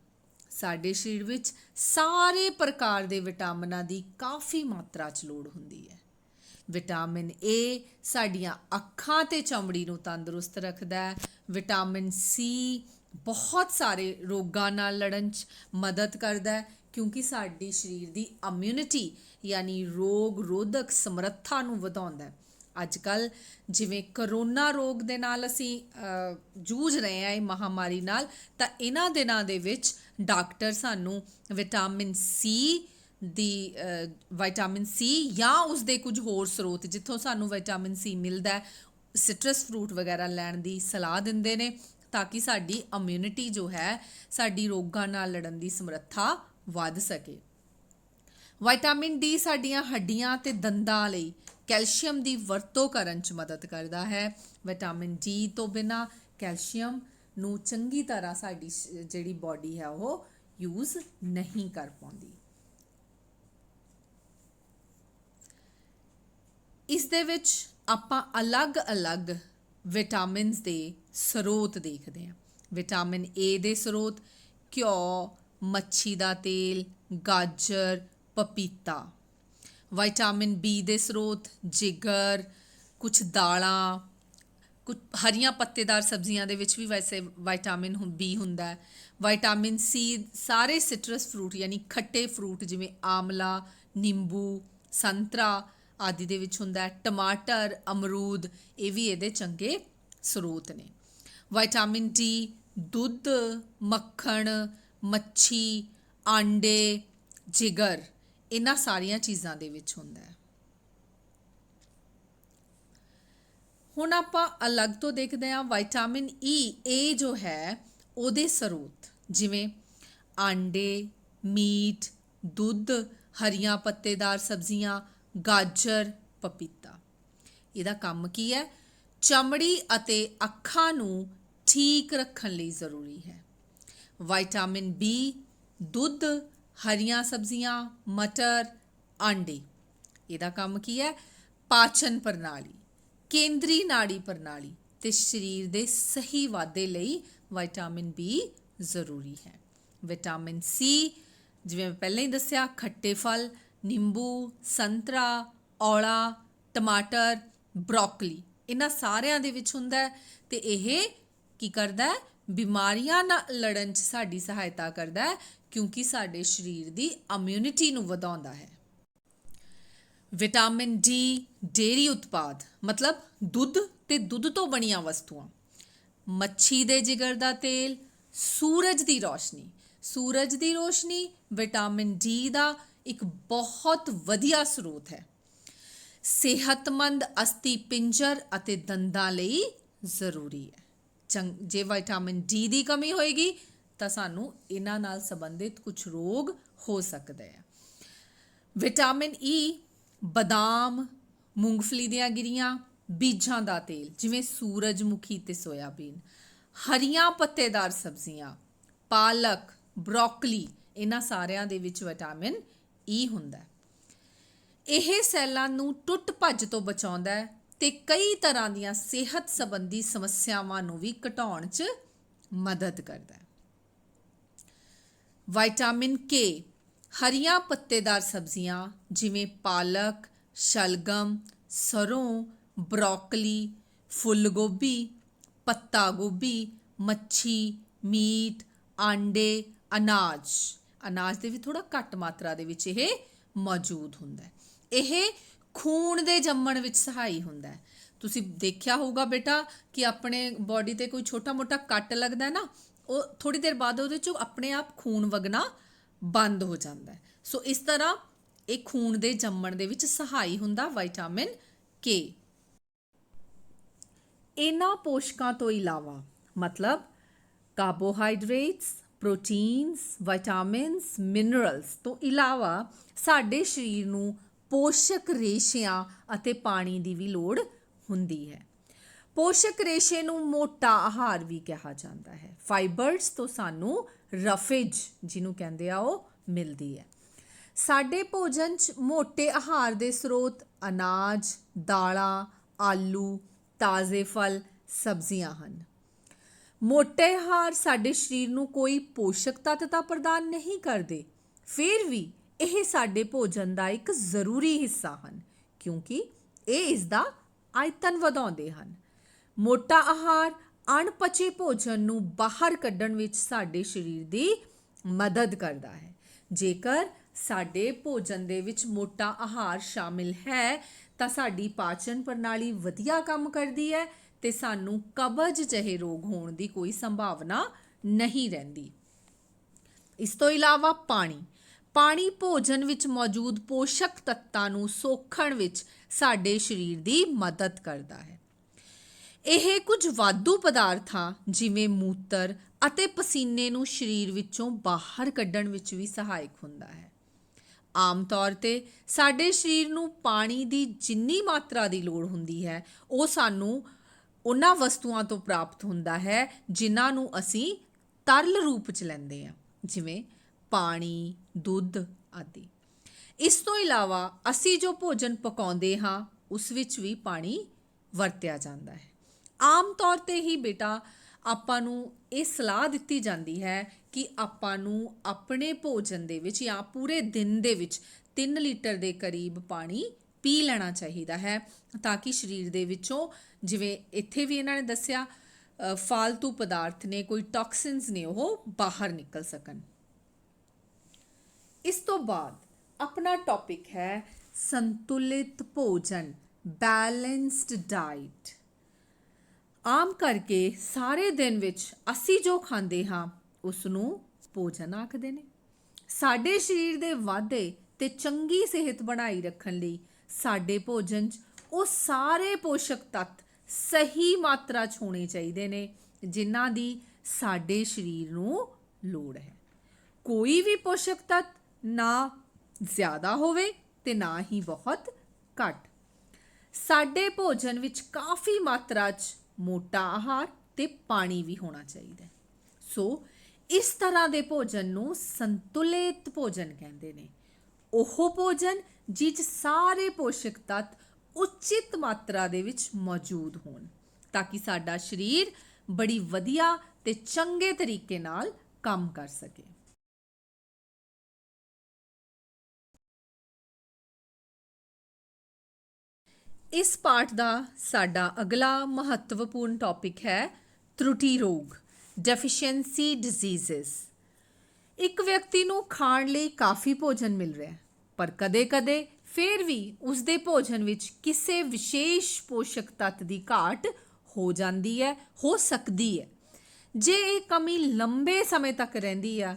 ਸਾਡੇ ਸਰੀਰ ਵਿੱਚ ਸਾਰੇ ਪ੍ਰਕਾਰ ਦੇ ਵਿਟਾਮਿਨਾਂ ਦੀ ਕਾਫੀ ਮਾਤਰਾ 'ਚ ਲੋੜ ਹੁੰਦੀ ਹੈ। ਵਿਟਾਮਿਨ ਏ ਸਾਡੀਆਂ ਅੱਖਾਂ ਤੇ ਚਮੜੀ ਨੂੰ ਤੰਦਰੁਸਤ ਰੱਖਦਾ ਹੈ। ਵਿਟਾਮਿਨ ਸੀ ਬਹੁਤ ਸਾਰੇ ਰੋਗਾਂ ਨਾਲ ਲੜਨ 'ਚ ਮਦਦ ਕਰਦਾ ਹੈ, ਕਿਉਂਕਿ ਸਾਡੀ ਸਰੀਰ ਦੀ ਇਮਿਊਨਿਟੀ ਯਾਨੀ ਰੋਗ ਰੋਧਕ ਸਮਰੱਥਾ ਨੂੰ ਵਧਾਉਂਦਾ ਹੈ। ਅੱਜ ਕੱਲ੍ਹ ਜਿਵੇਂ ਕਰੋਨਾ ਰੋਗ ਦੇ ਨਾਲ ਅਸੀਂ ਜੂਝ ਰਹੇ ਹਾਂ, ਇਹ ਮਹਾਮਾਰੀ ਨਾਲ, ਤਾਂ ਇਹਨਾਂ ਦਿਨਾਂ ਦੇ ਵਿੱਚ ਡਾਕਟਰ ਸਾਨੂੰ ਵਿਟਾਮਿਨ ਸੀ ਜਾਂ ਉਸਦੇ ਕੁਝ ਹੋਰ ਸਰੋਤ ਜਿੱਥੋਂ ਸਾਨੂੰ ਵਿਟਾਮਿਨ ਸੀ ਮਿਲਦਾ ਹੈ, ਸਿਟਰਸ ਫਰੂਟ ਵਗੈਰਾ ਲੈਣ ਦੀ ਸਲਾਹ ਦਿੰਦੇ ਨੇ, ਤਾਂ ਕਿ ਸਾਡੀ ਇਮਿਊਨਿਟੀ ਜੋ ਹੈ, ਸਾਡੀ ਰੋਗਾਂ ਨਾਲ ਲੜਨ ਦੀ ਸਮਰੱਥਾ ਵੱਧ ਸਕੇ। ਵਿਟਾਮਿਨ ਡੀ ਸਾਡੀਆਂ ਹੱਡੀਆਂ ਤੇ ਦੰਦਾਂ ਲਈ ਕੈਲਸ਼ੀਅਮ ਦੀ ਵਰਤੋਂ ਕਰਨ 'ਚ ਮਦਦ ਕਰਦਾ ਹੈ। ਵਿਟਾਮਿਨ ਡੀ ਤੋਂ ਬਿਨਾਂ ਕੈਲਸ਼ੀਅਮ ਨੂੰ ਚੰਗੀ ਤਰ੍ਹਾਂ ਸਾਡੀ ਜਿਹੜੀ ਬਾਡੀ ਹੈ ਉਹ ਯੂਜ਼ ਨਹੀਂ ਕਰ ਪਾਉਂਦੀ। ਇਸ ਦੇ ਵਿੱਚ ਆਪਾਂ ਅਲੱਗ-ਅਲੱਗ ਵਿਟਾਮਿਨਸ ਦੇ ਸਰੋਤ ਦੇਖਦੇ ਹਾਂ। ਵਿਟਾਮਿਨ ਏ ਦੇ ਸਰੋਤ ਘਿਓ, ਮੱਛੀ ਦਾ ਤੇਲ, ਗਾਜਰ, ਪਪੀਤਾ। ਵਿਟਾਮਿਨ ਬੀ ਦੇ ਸਰੋਤ ਜਿਗਰ, ਕੁਛ ਦਾਲਾਂ, ਕੁਝ ਹਰੀਆਂ ਪੱਤੇਦਾਰ ਸਬਜ਼ੀਆਂ ਦੇ ਵਿੱਚ ਵੀ ਵੈਸੇ ਵਿਟਾਮਿਨ ਬੀ ਹੁੰਦਾ ਹੈ। ਵਿਟਾਮਿਨ ਸੀ ਸਾਰੇ ਸਿਟਰਸ ਫਰੂਟ ਯਾਨੀ ਖੱਟੇ ਫਰੂਟ ਜਿਵੇਂ ਆਮਲਾ, ਨਿੰਬੂ, ਸੰਤਰਾ ਆਦਿ ਦੇ ਵਿੱਚ ਹੁੰਦਾ ਹੈ। ਟਮਾਟਰ, ਅਮਰੂਦ, ਇਹ ਵੀ ਇਹਦੇ ਚੰਗੇ ਸਰੋਤ ਨੇ। ਵਿਟਾਮਿਨ ਡੀ ਦੁੱਧ, ਮੱਖਣ, ਮੱਛੀ, ਆਂਡੇ, ਜਿਗਰ, ਇਹਨਾਂ ਸਾਰੀਆਂ ਚੀਜ਼ਾਂ ਦੇ ਵਿੱਚ ਹੁੰਦਾ ਹੈ। ਹੁਣ ਆਪਾਂ ਅਲੱਗ ਤੋਂ ਦੇਖਦੇ ਹਾਂ ਵਿਟਾਮਿਨ ਈ ਜੋ ਹੈ ਉਹਦੇ ਸਰੋਤ, ਜਿਵੇਂ ਆਂਡੇ, ਮੀਟ, ਦੁੱਧ, ਹਰੀਆਂ ਪੱਤੇਦਾਰ ਸਬਜ਼ੀਆਂ, ਗਾਜਰ, ਪਪੀਤਾ। ਇਹਦਾ ਕੰਮ ਕੀ ਹੈ? ਚਮੜੀ ਅਤੇ ਅੱਖਾਂ ਨੂੰ ਠੀਕ ਰੱਖਣ ਲਈ ਜ਼ਰੂਰੀ ਹੈ। ਵਿਟਾਮਿਨ ਬੀ ਦੁੱਧ, ਹਰੀਆਂ ਸਬਜ਼ੀਆਂ, ਮਟਰ, ਆਂਡੇ। ਇਹਦਾ ਕੰਮ ਕੀ ਹੈ? ਪਾਚਨ ਪ੍ਰਣਾਲੀ, ਕੇਂਦਰੀ ਨਾੜੀ ਪ੍ਰਣਾਲੀ ਤੇ ਸਰੀਰ ਦੇ ਸਹੀ ਵਾਧੇ ਲਈ ਵਿਟਾਮਿਨ ਬੀ ਜ਼ਰੂਰੀ ਹੈ। ਵਿਟਾਮਿਨ ਸੀ ਜਿਵੇਂ ਮੈਂ ਪਹਿਲਾਂ ਹੀ ਦੱਸਿਆ, ਖੱਟੇ ਫਲ, ਨਿੰਬੂ, ਸੰਤਰਾ, ਔਲਾ, ਟਮਾਟਰ, ਬਰੋਕਲੀ, ਇਹਨਾਂ ਸਾਰਿਆਂ ਦੇ ਵਿੱਚ ਹੁੰਦਾ ਹੈ ਤੇ ਇਹ ਕੀ ਕਰਦਾ ਹੈ? ਬਿਮਾਰੀਆਂ ਨਾਲ ਲੜਨ 'ਚ ਸਾਡੀ ਸਹਾਇਤਾ ਕਰਦਾ ਹੈ, ਕਿਉਂਕਿ ਸਾਡੇ ਸਰੀਰ ਦੀ ਇਮਿਊਨਿਟੀ ਨੂੰ ਵਧਾਉਂਦਾ ਹੈ। ਵਿਟਾਮਿਨ ਡੀ ਡੇਅਰੀ ਉਤਪਾਦ ਮਤਲਬ ਦੁੱਧ ਤੇ ਦੁੱਧ ਤੋਂ ਬਣੀਆਂ ਵਸਤੂਆਂ, ਮੱਛੀ ਦੇ ਜਿਗਰ ਦਾ ਤੇਲ, ਸੂਰਜ ਦੀ ਰੋਸ਼ਨੀ ਵਿਟਾਮਿਨ ਡੀ ਦਾ ਇੱਕ ਬਹੁਤ ਵਧੀਆ ਸਰੋਤ ਹੈ। ਸਿਹਤਮੰਦ ਅਸਥੀ ਪਿੰਜਰ ਅਤੇ ਦੰਦਾਂ ਲਈ ਜ਼ਰੂਰੀ ਹੈ। ਜੇ ਵਿਟਾਮਿਨ ਡੀ ਦੀ ਕਮੀ ਹੋਏਗੀ ਤਾਂ ਸਾਨੂੰ ਇਹਨਾਂ ਨਾਲ ਸੰਬੰਧਿਤ ਕੁਝ ਰੋਗ ਹੋ ਸਕਦੇ ਆ। ਵਿਟਾਮਿਨ ਈ ਬਦਾਮ, ਮੂੰਗਫਲੀ ਦੀਆਂ ਗਿਰੀਆਂ, ਬੀਜਾਂ ਦਾ ਤੇਲ ਜਿਵੇਂ ਸੂਰਜਮੁਖੀ ਤੇ ਸੋਇਆਬੀਨ, ਹਰੀਆਂ ਪੱਤੇਦਾਰ ਸਬਜ਼ੀਆਂ, ਪਾਲਕ, ਬਰੋਕਲੀ, ਇਹਨਾਂ ਸਾਰਿਆਂ ਦੇ ਵਿੱਚ ਵਿਟਾਮਿਨ ਈ ਹੁੰਦਾ। ਇਹ ਸੈੱਲਾਂ ਨੂੰ ਟੁੱਟ ਭੱਜ ਤੋਂ ਬਚਾਉਂਦਾ ਹੈ ਤੇ ਕਈ ਤਰ੍ਹਾਂ ਦੀਆਂ ਸਿਹਤ ਸੰਬੰਧੀ ਸਮੱਸਿਆਵਾਂ ਨੂੰ ਵੀ ਘਟਾਉਣ 'ਚ ਮਦਦ ਕਰਦਾ ਹੈ। ਵਿਟਾਮਿਨ ਕੇ ਹਰੀਆਂ ਪੱਤੇਦਾਰ ਸਬਜ਼ੀਆਂ ਜਿਵੇਂ ਪਾਲਕ, ਸ਼ਲਗਮ, ਸਰੋਂ, ਬਰੋਕਲੀ, ਫੁੱਲ ਗੋਭੀ, ਪੱਤਾ ਗੋਭੀ, ਮੱਛੀ, ਮੀਟ, ਆਂਡੇ, ਅਨਾਜ ਦੇ ਵੀ ਥੋੜ੍ਹਾ ਘੱਟ ਮਾਤਰਾ ਦੇ ਵਿੱਚ ਇਹ ਮੌਜੂਦ ਹੁੰਦਾ ਹੈ। ਇਹ ਖੂਨ ਦੇ ਜੰਮਣ ਵਿੱਚ ਸਹਾਈ ਹੁੰਦਾ ਹੈ। ਤੁਸੀਂ ਦੇਖਿਆ ਹੋਊਗਾ ਬੇਟਾ ਕਿ ਆਪਣੇ ਬਾਡੀ ਤੇ ਕੋਈ ਛੋਟਾ ਮੋਟਾ ਕੱਟ ਲੱਗਦਾ ਨਾ, ਉਹ ਥੋੜੀ ਦੇਰ ਬਾਅਦ ਉਹਦੇ 'ਚੋਂ ਆਪਣੇ ਆਪ ਖੂਨ ਵਗਣਾ ਬੰਦ ਹੋ ਜਾਂਦਾ ਹੈ। ਸੋ ਇਸ ਤਰ੍ਹਾਂ ਇਹ ਖੂਨ ਦੇ ਜੰਮਣ ਦੇ ਵਿੱਚ ਸਹਾਈ ਹੁੰਦਾ ਵਿਟਾਮਿਨ ਕੇ। ਇਹਨਾਂ ਪੋਸ਼ਕਾਂ ਤੋਂ ਇਲਾਵਾ ਮਤਲਬ ਕਾਰਬੋਹਾਈਡਰੇਟਸ, ਪ੍ਰੋਟੀਨਸ, ਵਿਟਾਮਿਨਸ, ਮਿਨਰਲਸ ਤੋਂ ਇਲਾਵਾ ਸਾਡੇ ਸਰੀਰ ਨੂੰ ਪੋਸ਼ਕ ਰੇਸ਼ਿਆਂ ਅਤੇ ਪਾਣੀ ਦੀ ਵੀ ਲੋੜ ਹੁੰਦੀ ਹੈ। ਪੋਸ਼ਕ ਰੇਸ਼ੇ ਨੂੰ ਮੋਟਾ ਆਹਾਰ ਵੀ ਕਿਹਾ ਜਾਂਦਾ ਹੈ। ਫਾਈਬਰਸ ਤੋਂ ਸਾਨੂੰ ਰਫੇਜ ਜਿਹਨੂੰ ਕਹਿੰਦੇ ਆ ਉਹ ਮਿਲਦੀ ਹੈ। ਸਾਡੇ ਭੋਜਨ 'ਚ ਮੋਟੇ ਆਹਾਰ ਦੇ ਸਰੋਤ ਅਨਾਜ, ਦਾਲਾਂ, ਆਲੂ, ਤਾਜ਼ੇ ਫਲ, ਸਬਜ਼ੀਆਂ ਹਨ। ਮੋਟੇ ਆਹਾਰ ਸਾਡੇ ਸਰੀਰ ਨੂੰ ਕੋਈ ਪੋਸ਼ਕ ਤੱਤ ਤਾਂ ਪ੍ਰਦਾਨ ਨਹੀਂ ਕਰਦੇ, ਫਿਰ ਵੀ ਇਹ ਸਾਡੇ ਭੋਜਨ ਦਾ ਇੱਕ ਜ਼ਰੂਰੀ ਹਿੱਸਾ ਹਨ ਕਿਉਂਕਿ ਇਹ ਇਸ ਦਾ ਆਇਤਨ ਵਧਾਉਂਦੇ ਹਨ। ਮੋਟਾ ਆਹਾਰ ਅਣਪਚੇ ਭੋਜਨ ਨੂੰ ਬਾਹਰ ਕੱਢਣ ਵਿੱਚ ਸਾਡੇ ਸਰੀਰ ਦੀ ਮਦਦ ਕਰਦਾ ਹੈ। ਜੇਕਰ ਸਾਡੇ ਭੋਜਨ ਦੇ ਵਿੱਚ ਮੋਟਾ ਆਹਾਰ ਸ਼ਾਮਿਲ ਹੈ ਤਾਂ ਸਾਡੀ ਪਾਚਨ ਪ੍ਰਣਾਲੀ ਵਧੀਆ ਕੰਮ ਕਰਦੀ ਹੈ ਤੇ ਸਾਨੂੰ ਕਬਜ਼ ਜਿਹੇ ਰੋਗ ਹੋਣ ਦੀ ਕੋਈ ਸੰਭਾਵਨਾ ਨਹੀਂ ਰਹਿੰਦੀ। ਇਸ ਤੋਂ ਇਲਾਵਾ ਪਾਣੀ ਭੋਜਨ ਵਿੱਚ ਮੌਜੂਦ ਪੋਸ਼ਕ ਤੱਤਾਂ ਨੂੰ ਸੋਖਣ ਵਿੱਚ ਸਾਡੇ ਸਰੀਰ ਦੀ ਮਦਦ ਕਰਦਾ ਹੈ। ਇਹ ਕੁਝ ਵਾਧੂ ਪਦਾਰਥਾਂ ਜਿਵੇਂ ਮੂਤਰ ਅਤੇ ਪਸੀਨੇ ਨੂੰ ਸਰੀਰ ਵਿੱਚੋਂ ਬਾਹਰ ਕੱਢਣ ਵਿੱਚ ਵੀ ਸਹਾਇਕ ਹੁੰਦਾ ਹੈ। ਆਮ ਤੌਰ ਤੇ ਸਾਡੇ ਸਰੀਰ ਨੂੰ ਪਾਣੀ ਦੀ ਜਿੰਨੀ ਮਾਤਰਾ ਦੀ ਲੋੜ ਹੁੰਦੀ ਹੈ ਉਹ ਸਾਨੂੰ ਉਹਨਾਂ ਵਸਤੂਆਂ ਤੋਂ ਪ੍ਰਾਪਤ ਹੁੰਦਾ ਹੈ ਜਿਨ੍ਹਾਂ ਨੂੰ ਅਸੀਂ ਤਰਲ ਰੂਪ 'ਚ ਲੈਂਦੇ ਹਾਂ, ਜਿਵੇਂ ਪਾਣੀ, ਦੁੱਧ ਆਦਿ। ਇਸ ਤੋਂ ਇਲਾਵਾ ਅਸੀਂ ਜੋ ਭੋਜਨ ਪਕਾਉਂਦੇ ਹਾਂ ਉਸ ਵਿੱਚ ਵੀ ਪਾਣੀ ਵਰਤਿਆ ਜਾਂਦਾ ਹੈ। ਆਮ ਤੌਰ ਤੇ ਹੀ ਬੇਟਾ ਆਪਾਂ ਨੂੰ ਇਹ ਸਲਾਹ ਦਿੱਤੀ ਜਾਂਦੀ ਹੈ ਕਿ ਆਪਾਂ ਨੂੰ ਆਪਣੇ ਭੋਜਨ ਦੇ ਵਿੱਚ ਜਾਂ ਪੂਰੇ ਦਿਨ ਦੇ ਵਿੱਚ 3 ਲੀਟਰ ਦੇ ਕਰੀਬ ਪਾਣੀ ਪੀ ਲੈਣਾ ਚਾਹੀਦਾ ਹੈ ਤਾਂ ਕਿ ਸਰੀਰ ਦੇ ਵਿੱਚੋਂ, ਜਿਵੇਂ ਇੱਥੇ ਵੀ ਇਹਨਾਂ ਨੇ ਦੱਸਿਆ, ਫਾਲਤੂ ਪਦਾਰਥ ਨੇ, ਕੋਈ ਟੌਕਸਿਨਸ ਨੇ, ਉਹ ਬਾਹਰ ਨਿਕਲ ਸਕਣ। ਇਸ ਤੋਂ ਬਾਅਦ ਆਪਣਾ ਟੌਪਿਕ ਹੈ ਸੰਤੁਲਿਤ ਭੋਜਨ, ਬੈਲੈਂਸਡ ਡਾਈਟ। ਆਮ ਕਰਕੇ ਸਾਰੇ ਦਿਨ ਵਿੱਚ ਅਸੀਂ ਜੋ ਖਾਂਦੇ ਹਾਂ ਉਸ ਨੂੰ ਭੋਜਨ ਆਖਦੇ ਨੇ। ਸਾਡੇ ਸਰੀਰ ਦੇ ਵਾਧੇ ਤੇ ਚੰਗੀ ਸਿਹਤ ਬਣਾਈ ਰੱਖਣ ਲਈ ਸਾਡੇ ਭੋਜਨ 'ਚ ਉਹ ਸਾਰੇ ਪੋਸ਼ਕ ਤੱਤ ਸਹੀ ਮਾਤਰਾ 'ਚ ਹੋਣੇ ਚਾਹੀਦੇ ਨੇ ਜਿਨ੍ਹਾਂ ਦੀ ਸਾਡੇ ਸਰੀਰ ਨੂੰ ਲੋੜ ਹੈ। ਕੋਈ ਵੀ ਪੋਸ਼ਕ ਤੱਤ ਨਾ ਜ਼ਿਆਦਾ ਹੋਵੇ ਤੇ ਨਾ ਹੀ ਬਹੁਤ ਘੱਟ। ਸਾਡੇ ਭੋਜਨ ਵਿੱਚ ਕਾਫੀ ਮਾਤਰਾ 'ਚ ਮੋਟਾ ਆਹਾਰ ਤੇ ਪਾਣੀ ਵੀ ਹੋਣਾ ਚਾਹੀਦਾ ਹੈ। ਸੋ ਇਸ ਤਰ੍ਹਾਂ ਦੇ ਭੋਜਨ ਨੂੰ ਸੰਤੁਲਿਤ ਭੋਜਨ ਕਹਿੰਦੇ ਨੇ। ਉਹ ਭੋਜਨ ਜਿਸ 'ਚ ਸਾਰੇ ਪੋਸ਼ਕ ਤੱਤ ਉਚਿਤ ਮਾਤਰਾ ਦੇ ਵਿੱਚ ਮੌਜੂਦ ਹੋਣ ਤਾਂ ਕਿ ਸਾਡਾ ਸਰੀਰ ਬੜੀ ਵਧੀਆ ਤੇ ਚੰਗੇ ਤਰੀਕੇ ਨਾਲ ਕੰਮ ਕਰ ਸਕੇ। ਇਸ ਪਾਠ ਦਾ ਸਾਡਾ ਅਗਲਾ ਮਹੱਤਵਪੂਰਨ ਟੌਪਿਕ ਹੈ ਤਰੁਟੀ ਰੋਗ, ਡੈਫੀਸ਼ੀਐਂਸੀ ਡਿਜ਼ੀਜ਼ਸ। ਇੱਕ ਵਿਅਕਤੀ ਨੂੰ ਖਾਣ ਲਈ ਕਾਫੀ ਭੋਜਨ ਮਿਲ ਰਿਹਾ ਹੈ ਪਰ ਕਦੇ-ਕਦੇ ਫਿਰ ਵੀ ਉਸਦੇ ਭੋਜਨ ਵਿੱਚ ਕਿਸੇ ਵਿਸ਼ੇਸ਼ ਪੋਸ਼ਕ ਤੱਤ ਦੀ ਘਾਟ ਹੋ ਸਕਦੀ ਹੈ। ਜੇ ਇਹ ਕਮੀ ਲੰਬੇ ਸਮੇਂ ਤੱਕ ਰਹਿੰਦੀ ਹੈ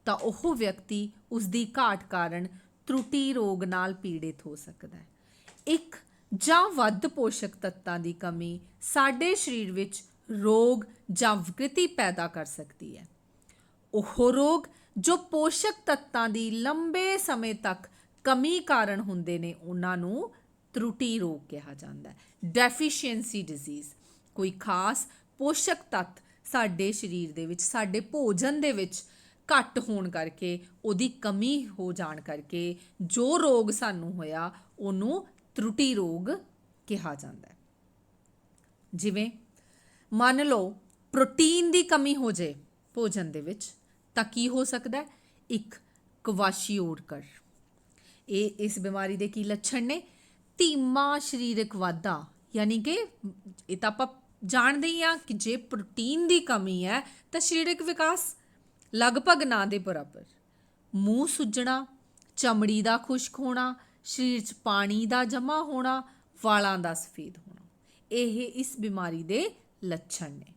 ਤਾਂ ਉਹ ਵਿਅਕਤੀ ਉਸਦੀ ਘਾਟ ਕਾਰਨ ਤਰੁਟੀ ਰੋਗ ਨਾਲ ਪੀੜਿਤ ਹੋ ਸਕਦਾ ਹੈ। ਇੱਕ ਜਾਂ ਵੱਧ ਪੋਸ਼ਕ ਤੱਤਾਂ ਦੀ ਕਮੀ ਸਾਡੇ ਸਰੀਰ ਵਿੱਚ ਰੋਗ ਜਾਂ ਵਿਕ੍ਰਿਤੀ ਪੈਦਾ ਕਰ ਸਕਦੀ ਹੈ। ਉਹ ਰੋਗ ਜੋ ਪੋਸ਼ਕ ਤੱਤਾਂ ਦੀ ਲੰਬੇ ਸਮੇਂ ਤੱਕ ਕਮੀ ਕਾਰਨ ਹੁੰਦੇ ਨੇ ਉਹਨਾਂ ਨੂੰ ਤਰੁਟੀ ਰੋਗ ਕਿਹਾ ਜਾਂਦਾ ਹੈ, ਡੈਫੀਸ਼ੀਐਂਸੀ ਡਿਜ਼ੀਜ਼। ਕੋਈ ਖਾਸ ਪੋਸ਼ਕ ਤੱਤ ਸਾਡੇ ਸਰੀਰ ਦੇ ਵਿੱਚ, ਸਾਡੇ ਭੋਜਨ ਦੇ ਵਿੱਚ ਘੱਟ ਹੋਣ ਕਰਕੇ, ਉਹਦੀ ਕਮੀ ਹੋ ਜਾਣ ਕਰਕੇ ਜੋ ਰੋਗ ਸਾਨੂੰ ਹੋਇਆ ਉਹਨੂੰ ਤਰੁਟੀ ਰੋਗ ਕਿਹਾ ਜਾਂਦਾ ਹੈ। ਜਿਵੇਂ ਮੰਨ ਲਓ ਪ੍ਰੋਟੀਨ ਦੀ ਕਮੀ ਹੋ ਜਾਏ ਭੋਜਨ ਦੇ ਵਿੱਚ ਤਾਂ ਕੀ ਹੋ ਸਕਦਾ ਹੈ? ਇੱਕ ਕਵਾਸ਼ੀਓਡਕਰ। ਇਹ ਇਸ ਬਿਮਾਰੀ ਦੇ ਕੀ ਲੱਛਣ ਨੇ? ਧੀਮਾ ਸਰੀਰਕ ਵਾਧਾ, ਯਾਨੀ ਕਿ ਇਹ ਤਾਂ ਆਪਾਂ ਜਾਣਦੇ ਹੀ ਹਾਂ ਕਿ ਜੇ ਪ੍ਰੋਟੀਨ ਦੀ ਕਮੀ ਹੈ ਤਾਂ ਸਰੀਰਕ ਵਿਕਾਸ ਲਗਭਗ ਨਾ ਦੇ ਬਰਾਬਰ। ਮੂੰਹ ਸੁੱਜਣਾ, ਚਮੜੀ ਦਾ ਖੁਸ਼ਕ ਹੋਣਾ, ਸਰੀਰ 'ਚ ਪਾਣੀ ਦਾ ਜਮ੍ਹਾਂ ਹੋਣਾ, ਵਾਲਾਂ ਦਾ ਸਫੇਦ ਹੋਣਾ, ਇਹ ਇਸ ਬਿਮਾਰੀ ਦੇ ਲੱਛਣ ਨੇ।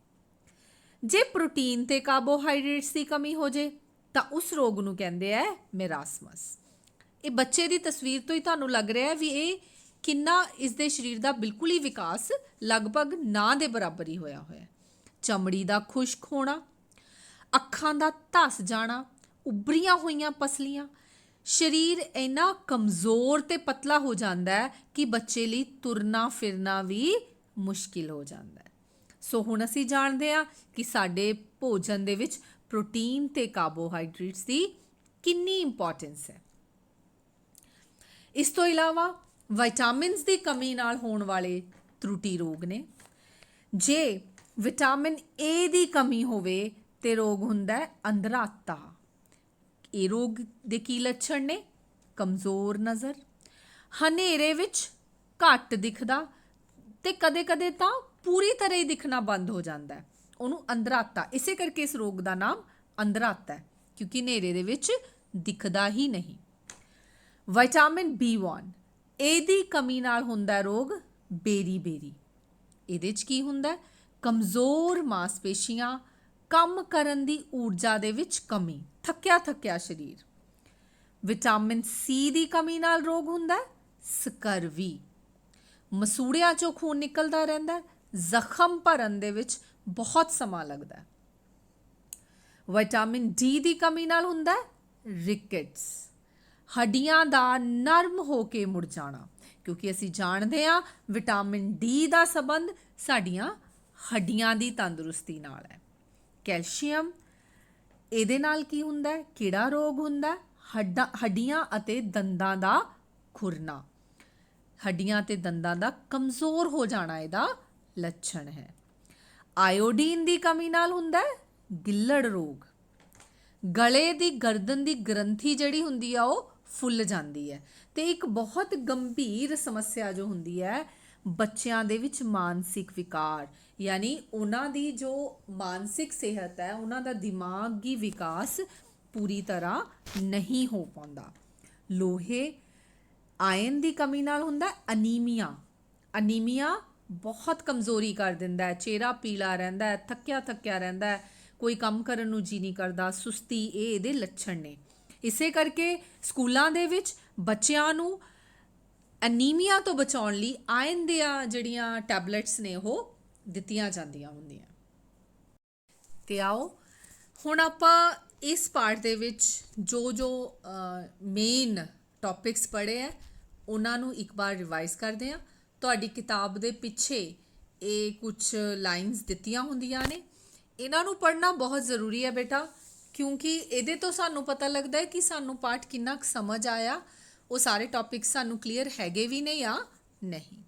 ਜੇ ਪ੍ਰੋਟੀਨ ਤੇ ਕਾਰਬੋਹਾਈਡਰੇਟਸ ਦੀ ਕਮੀ ਹੋ ਜੇ ਤਾਂ ਉਸ ਰੋਗ ਨੂੰ ਕਹਿੰਦੇ ਆ ਮੈਰਾਸਮਸ। ਇਹ ਬੱਚੇ ਦੀ ਤਸਵੀਰ ਤੋਂ ਹੀ ਤੁਹਾਨੂੰ ਲੱਗ ਰਿਹਾ ਵੀ ਇਹ ਕਿੰਨਾ ਇਸਦੇ ਸਰੀਰ ਦਾ ਬਿਲਕੁਲ ਹੀ ਵਿਕਾਸ ਲਗਭਗ ਨਾ ਦੇ ਬਰਾਬਰ ਹੀ ਹੋਇਆ ਹੋਇਆ। ਚਮੜੀ ਦਾ ਖੁਸ਼ਕ ਹੋਣਾ, ਅੱਖਾਂ ਦਾ ਧਸ ਜਾਣਾ, ਉੱਭਰੀਆਂ ਹੋਈਆਂ ਪਸਲੀਆਂ, ਸਰੀਰ ਇੰਨਾ ਕਮਜ਼ੋਰ ਤੇ ਪਤਲਾ ਹੋ ਜਾਂਦਾ ਹੈ ਕਿ ਬੱਚੇ ਲਈ ਤੁਰਨਾ ਫਿਰਨਾ ਵੀ ਮੁਸ਼ਕਿਲ ਹੋ ਜਾਂਦਾ ਹੈ। ਸੋ ਹੁਣ ਅਸੀਂ ਜਾਣਦੇ ਹਾਂ ਕਿ ਸਾਡੇ ਭੋਜਨ ਦੇ ਵਿੱਚ ਪ੍ਰੋਟੀਨ ਤੇ ਕਾਰਬੋਹਾਈਡਰੇਟਸ ਦੀ ਕਿੰਨੀ ਇੰਪੋਰਟੈਂਸ ਹੈ। ਇਸ ਤੋਂ ਇਲਾਵਾ ਵਿਟਾਮਿਨਸ ਦੀ ਕਮੀ ਨਾਲ ਹੋਣ ਵਾਲੇ ਤਰੁਟੀ ਰੋਗ ਨੇ। ਜੇ ਵਿਟਾਮਿਨ ਏ ਦੀ ਕਮੀ ਹੋਵੇ ਤੇ ਰੋਗ ਹੁੰਦਾ ਹੈ ਅੰਧਰਾਤਾ। ਇਹ ਰੋਗ ਦੇ ਕੀ ਲੱਛਣ ਨੇ? ਕਮਜ਼ੋਰ ਨਜ਼ਰ, ਹਨੇਰੇ ਵਿੱਚ ਘੱਟ ਦਿਖਦਾ ਤੇ ਕਦੇ-ਕਦੇ ਤਾਂ ਪੂਰੀ ਤਰ੍ਹਾਂ ਹੀ ਦਿਖਣਾ ਬੰਦ ਹੋ ਜਾਂਦਾ ਹੈ, ਉਹਨੂੰ ਅੰਧਰਾਤਾ। ਇਸੇ ਕਰਕੇ ਇਸ ਰੋਗ ਦਾ ਨਾਮ ਅੰਧਰਾਤਾ ਹੈ, ਕਿਉਂਕਿ ਹਨੇਰੇ ਦੇ ਵਿੱਚ ਦਿਖਦਾ ਹੀ ਨਹੀਂ। ਵਿਟਾਮਿਨ B1 ਇਹਦੀ ਕਮੀ ਨਾਲ ਹੁੰਦਾ ਰੋਗ ਬੇਰੀ-ਬੇਰੀ। ਇਹਦੇ 'ਚ ਕੀ ਹੁੰਦਾ? ਕਮਜ਼ੋਰ ਮਾਸਪੇਸ਼ੀਆਂ, ਕੰਮ ਕਰਨ ਦੀ ਊਰਜਾ ਦੇ ਵਿੱਚ ਕਮੀ, ਥੱਕਿਆ ਸਰੀਰ। ਵਿਟਾਮਿਨ ਸੀ ਦੀ ਕਮੀ ਨਾਲ ਰੋਗ ਹੁੰਦਾ ਸਕਰਵੀ, ਮਸੂੜਿਆਂ 'ਚੋਂ ਖੂਨ ਨਿਕਲਦਾ ਰਹਿੰਦਾ, ਜ਼ਖਮ ਭਰਨ ਦੇ ਵਿੱਚ ਬਹੁਤ ਸਮਾਂ ਲੱਗਦਾ। ਵਿਟਾਮਿਨ ਡੀ ਦੀ ਕਮੀ ਨਾਲ ਹੁੰਦਾ ਰਿਕੇਟਸ, ਹੱਡੀਆਂ ਦਾ ਨਰਮ ਹੋ ਕੇ ਮੁੜ ਜਾਣਾ, ਕਿਉਂਕਿ ਅਸੀਂ ਜਾਣਦੇ ਹਾਂ ਵਿਟਾਮਿਨ ਡੀ ਦਾ ਸੰਬੰਧ ਸਾਡੀਆਂ ਹੱਡੀਆਂ ਦੀ ਤੰਦਰੁਸਤੀ ਨਾਲ ਹੈ। ਕੈਲਸ਼ੀਅਮ, ਇਹਦੇ ਨਾਲ ਕੀ ਹੁੰਦਾ? ਕਿਹੜਾ ਰੋਗ ਹੁੰਦਾ? ਹੱਡੀਆਂ ਅਤੇ ਦੰਦਾਂ ਦਾ ਖੁਰਨਾ, ਹੱਡੀਆਂ ਤੇ ਦੰਦਾਂ ਦਾ ਕਮਜ਼ੋਰ ਹੋ ਜਾਣਾ ਇਹਦਾ ਲੱਛਣ ਹੈ। ਆਇਓਡੀਨ ਦੀ ਕਮੀ ਨਾਲ ਹੁੰਦਾ ਗਿੱਲੜ ਰੋਗ, ਗਲੇ ਦੀ ਗਰਦਨ ਦੀ ਗ੍ਰੰਥੀ ਜਿਹੜੀ ਹੁੰਦੀ ਆ ਉਹ ਫੁੱਲ ਜਾਂਦੀ ਹੈ। ਤੇ ਇੱਕ ਬਹੁਤ ਗੰਭੀਰ ਸਮੱਸਿਆ ਜੋ ਹੁੰਦੀ ਹੈ ਬੱਚਿਆਂ ਦੇ ਵਿੱਚ ਮਾਨਸਿਕ ਵਿਕਾਰ, ਯਾਨੀ ਉਹਨਾਂ ਦੀ ਜੋ ਮਾਨਸਿਕ ਸਿਹਤ ਹੈ, ਉਹਨਾਂ ਦਾ ਦਿਮਾਗੀ ਵਿਕਾਸ ਪੂਰੀ ਤਰ੍ਹਾਂ ਨਹੀਂ ਹੋ ਪਾਉਂਦਾ। ਲੋਹੇ, ਆਇਰਨ ਦੀ ਕਮੀ ਨਾਲ ਹੁੰਦਾ ਅਨੀਮੀਆ। ਅਨੀਮੀਆ ਬਹੁਤ ਕਮਜ਼ੋਰੀ ਕਰ ਦਿੰਦਾ ਹੈ, ਚਿਹਰਾ ਪੀਲਾ ਰਹਿੰਦਾ ਹੈ, ਥੱਕਿਆ ਰਹਿੰਦਾ ਹੈ, ਕੋਈ ਕੰਮ ਕਰਨ ਨੂੰ ਜੀ ਨਹੀਂ ਕਰਦਾ, ਸੁਸਤੀ, ਇਹ ਇਹਦੇ ਲੱਛਣ ਨੇ। ਇਸੇ ਕਰਕੇ ਸਕੂਲਾਂ ਦੇ ਵਿੱਚ ਬੱਚਿਆਂ ਨੂੰ ਅਨੀਮੀਆ ਤੋਂ ਬਚਾਉਣ ਲਈ ਆਇਰਨ ਦੀਆਂ ਜਿਹੜੀਆਂ ਟੈਬਲੇਟਸ ਨੇ ਉਹ ਦਿੱਤੀਆਂ ਜਾਂਦੀਆਂ ਹੁੰਦੀਆਂ। ਤੇ ਆਓ ਹੁਣ ਆਪਾਂ ਇਸ ਪਾਰਟ ਦੇ ਵਿੱਚ ਜੋ ਮੇਨ ਟੌਪਿਕਸ ਪੜ੍ਹੇ ਹੈ ਉਹਨਾਂ ਨੂੰ ਇੱਕ ਵਾਰ ਰਿਵਾਈਜ਼ ਕਰਦੇ ਹਾਂ। ਤੁਹਾਡੀ ਕਿਤਾਬ ਦੇ ਪਿੱਛੇ ਇਹ ਕੁਝ ਲਾਈਨਸ ਦਿੱਤੀਆਂ ਹੁੰਦੀਆਂ ਨੇ, ਇਹਨਾਂ ਨੂੰ ਪੜ੍ਹਨਾ ਬਹੁਤ ਜ਼ਰੂਰੀ ਹੈ ਬੇਟਾ, ਕਿਉਂਕਿ ਇਹਦੇ ਤੋਂ ਸਾਨੂੰ ਪਤਾ ਲੱਗਦਾ ਹੈ ਕਿ ਸਾਨੂੰ ਪਾਠ ਕਿੰਨਾ ਕੁ ਸਮਝ ਆਇਆ, ਉਹ ਸਾਰੇ ਟੌਪਿਕਸ ਸਾਨੂੰ ਕਲੀਅਰ ਹੈਗੇ ਵੀ ਨੇ ਜਾਂ ਨਹੀਂ।